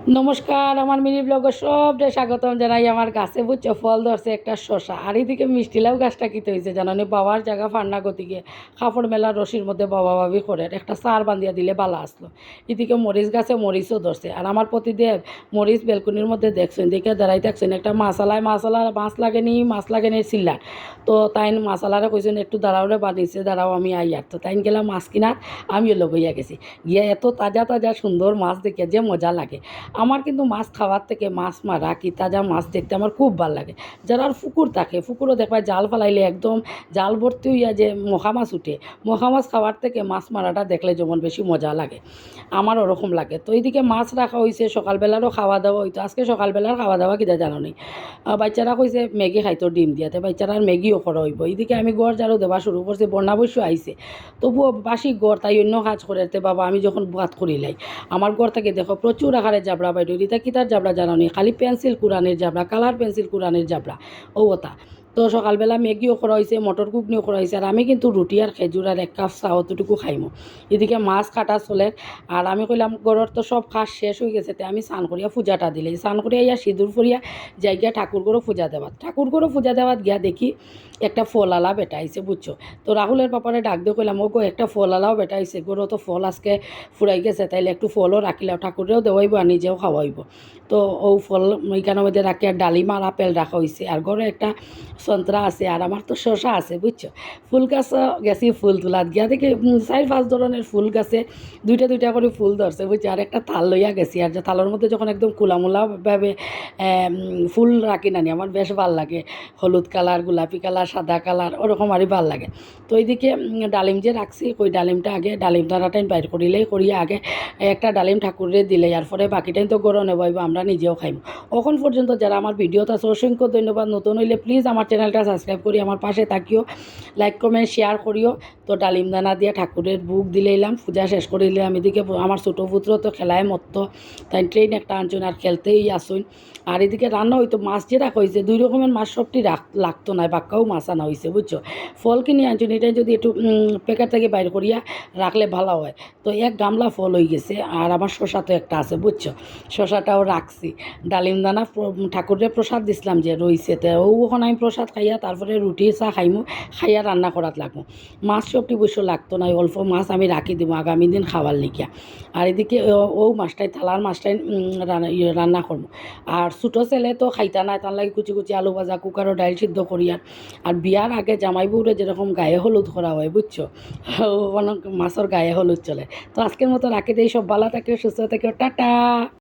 নমস্কার, আমার মিনি ব্লগে সবটা স্বাগতম জানাই। আমার গাছে বুঝছো ফল ধরছে একটা শশা, আর এইদিকে মিষ্টিলাও গাছটা কিতে হয়েছে জানানি বাবার জায়গা ফান্না গতিকে কাপড় মেলার রশির মধ্যে বাবা বাবি করে একটা সার বান্ধিয়া দিলে বালা আসলো। এদিকে মরিচ গাছে মরিচও ধরছে, আর আমার প্রতিদেব মরিচ বেলকুনির মধ্যে দেখছেন দেখে দাঁড়াই থাকছেন একটা মাছ লাগেনি চিল্লার। তো তাই মাছালারে কইছেন একটু দাঁড়াওরে বানিয়েছে, দাঁড়াও আমি আই। আর তো তাই গেলাম মাছ কিনার, আমিও লইয়া গেছি গিয়া এত তাজা তাজা সুন্দর মাছ দেখে যে মজা লাগে। আমার কিন্তু মাছ খাওয়ার থেকে মাছ মারা কি তাজা মাছ দেখতে আমার খুব ভালো লাগে। যারা পুকুর থাকে পুকুরও দেখবা জাল ফেলাইলে একদম জাল ভর্তি হইয়া যে মখা মাছ উঠে, মখা মাছ খাওয়ার থেকে মাছ মারাটা দেখলে যেমন বেশি মজা লাগে, আমার ওরকম লাগে। তো এইদিকে মাছ রাখা হয়েছে, সকালবেলারও খাওয়া দাওয়া হইতো। আজকে সকালবেলার খাওয়া দাওয়া কিনা জানো নি, বাচ্চারা কইছে ম্যাগি খাইতো ডিম দিয়াতে, বাচ্চারা ম্যাগিও করা হইব। এইদিকে আমি গড় ঝাড়ু দেওয়া শুরু করছি, বন্যা বৈশ্য আইছে তবুও বাসি গড় তাই অন্য কাজ করে বাবা আমি যখন ভাত করিলাই আমার ঘর থেকে দেখো প্রচুর আকারে জাবড়া বাইর রিতা কিতার জাবড়া জানো নি, খালি পেন্সিল কুরানের জাবড়া, কালার পেন্সিল কুরানের জাবড়া ও ওটা। তো সকালবেলা ম্যাগিও করা হয়েছে, মটর ঘুগনিও করা হয়েছে, আর আমি কিন্তু রুটি আর খেজুর আর এক কাপ চা অতটুকু খাইমো। এদিকে মাছ কাটা চলে, আর আমি কইলাম গড়র তো সব কাজ শেষ হয়ে গেছে, আমি স্নান করিয়া পূজাটা দিলে স্নান করিয়া ইয়া সিঁদুর ফরিয়া যাই গিয়া ঠাকুরঘরও পূজা দেওয়াত গিয়া দেখি একটা ফলালা বেটা আইছে বুঝছো। তো রাহুলের পাপারে ডাক দিয়ে কইলাম ও গো একটা ফলালাও বেটা আইছে, গরু তো ফল আজকে ফুরাই গেছে, তাইলে একটু ফলও রাখিলাম, ঠাকুরেও দেওয়াইব আর নিজেও খাওয়াইব। তো ও ফল এইখানের মধ্যে রাখি, আর ডালিম আর আপেল রাখা হয়েছে, আর ঘরে একটা সন্তরা আছে, আর আমার তো শশা আছে বুঝছো। ফুল গাছ গেছি ফুল তোলাত গিয়া দেখি 4-5 ধরনের ফুল গাছে দুইটা দুইটা করে ফুল ধরছে বুঝছো। আর একটা থাল লইয়া গেছি, আর যে থালের মধ্যে যখন একদম খোলামোলাভাবে ফুল রাখি নানি আমার বেশ ভাল লাগে, হলুদ কালার, গোলাপি কালার, সাদা কালার ওরকম আরই ভাল লাগে। তো এইদিকে ডালিম যে রাখছি ওই ডালিমটা আগে ডালিম তারাটাই বাইর করিলেই করিয়া আগে একটা ডালিম ঠাকুরে দিলে, আর পরে বাকিটাই তো গরম নেবাইব, আমরা নিজেও খাইব। এখন পর্যন্ত যারা আমার ভিডিওতে আছে অসংখ্য ধন্যবাদ। নতুন হইলে প্লিজ আমার চ্যানেলটা সাবস্ক্রাইব করি, আমার পাশে থাকিও, লাইক কমেন্ট শেয়ার করিও। তো ডালিম দানা দিয়ে ঠাকুরের বুক দিলেইলাম, পূজা শেষ করিলে আমি এদিকে আমার ছোটো পুত্র তো খেলায় মত্ত, তাই ট্রেন একটা আনছুন আর খেলতেই আসুন। আর এদিকে রান্না হইতো মাছ যে রাখা হয়েছে 2 রকমের মাছ, সবটি লাগতো না, বাক্কাও মাছ আনা হয়েছে বুঝছো। ফল কিনে আনছুন, এটাই যদি একটু প্যাকেট থেকে বাইর করিয়া রাখলে ভালো হয়। তো এক গামলা ফল হয়ে গেছে, আর আমার শশা তো একটা আছে বুঝছো, শশাটাও রাখছি। ডালিম দানা ঠাকুরের প্রসাদ দিছিলাম যে রইছে, তো ওখানে আমি প্রসাদ খাইয়া তারপরে রুটি চা খাইমু, খাইয়া রান্না করাত লাগবো। মাছ সবটি বসে লাগতো না, অল্প মাছ আমি রাখি দিব আগামী দিন খাওয়ার লিখিয়া। আর এদিকে ও মাছটাই থালার মাছটাই রান্না করবো। আর ছোটো ছেলে তো খাইতা না, তার লাগে কুচি কুচি আলু ভাজা, কুকারও ডাইল সিদ্ধ করিয়ার। আর বিয়ার আগে জামাই বউরে যেরকম গায়ে হলুদ করা হয় বুঝছো, অনেক মাছের গায়ে হলুদ চলে। তো আজকের মতো রাখি দেই, সব ভালো থাকে, সুস্থ থাকে, টাটা।